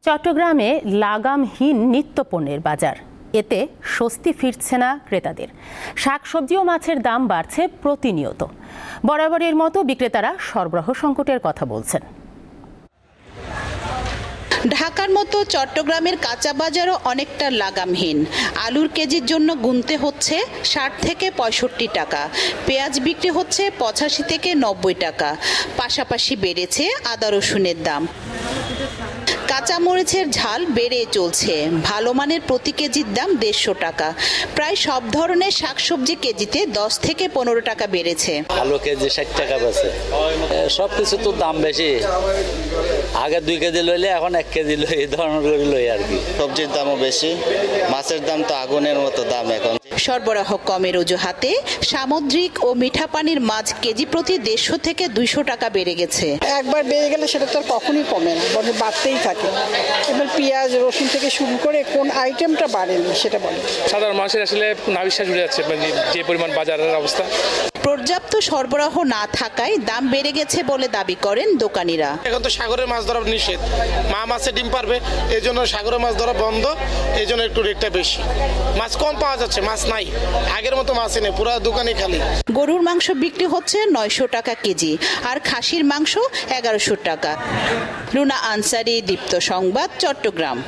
চট্টগ্রামে লাগামহীন নিত্যপণ্যের বাজার, এতে স্বস্তি ফিরছে না ক্রেতাদের। শাকসবজি ও মাছের দাম বাড়ছে প্রতিনিয়ত। বরাবরের মতো বিক্রেতারা সরবরাহ সংকটের কথা বলছেন। ঢাকার মতো চট্টগ্রামের কাঁচা বাজারও অনেকটা লাগামহীন। আলুর কেজির জন্য গুনতে হচ্ছে ৬০ থেকে ৬৫ টাকা, পেঁয়াজ বিক্রি হচ্ছে ৮৫ থেকে ৯০ টাকা। পাশাপাশি বেড়েছে আদা রসুনের দাম। কাঁচামরিচের ঝাল বেড়ে চলছে। ভালো মানের প্রতি কেজির দাম ১৫০ টাকা। প্রায় সব ধরনের শাকসবজি কেজিতে ১০ থেকে ১৫ টাকা বেড়েছে। আলু কেজি ৬০ টাকা বেছে। সব কিছু তো দাম বেশি। আগে ২ কেজি লইলে এখন ১ কেজি লই, এই ধরনের করে লই আর কি। সবজির দামও বেশি, মাছের দাম তো আগুনের মতো দাম এখন। সরবরাহ কমের অজুহাতে সামুদ্রিক ও মিঠা পানির মাছ কেজি প্রতি ১৫০ থেকে ২০০ টাকা বেড়ে গেছে। একবার বেড়ে গেলে সেটা তো আর কখনোই কমে না, বরং বাড়তেই থাকে। এবার পেঁয়াজ রসুন থেকে শুরু করে কোন আইটেমটা বাড়েনি সেটা বলে। সাধারণ মানুষের আসলে নাভিশ্বাস জুড়ে যাচ্ছে যে পরিমাণ বাজারের অবস্থা। পর্যাপ্ত সরবরাহ না থাকায় দাম বেড়ে গেছে বলে দাবি করেন দোকানিরা। এখন তো সাগরের মাছ ধরা নিষেধ, মা মাছে ডিম পারবে, এই জন্য সাগরের মাছ ধরা বন্ধ, এই জন্য একটু রেটটা বেশি। মাছ কম পাওয়া যাচ্ছে, মাছ নাই, আগের মতো মাছই নেই, পুরো দোকানই খালি। গরুর মাংস বিক্রি হচ্ছে ৯০০ টাকা কেজি, আর খাসির মাংস ১১০০ টাকা। রুনা আনসারি, দীপ্ত সংবাদ, চট্টগ্রাম।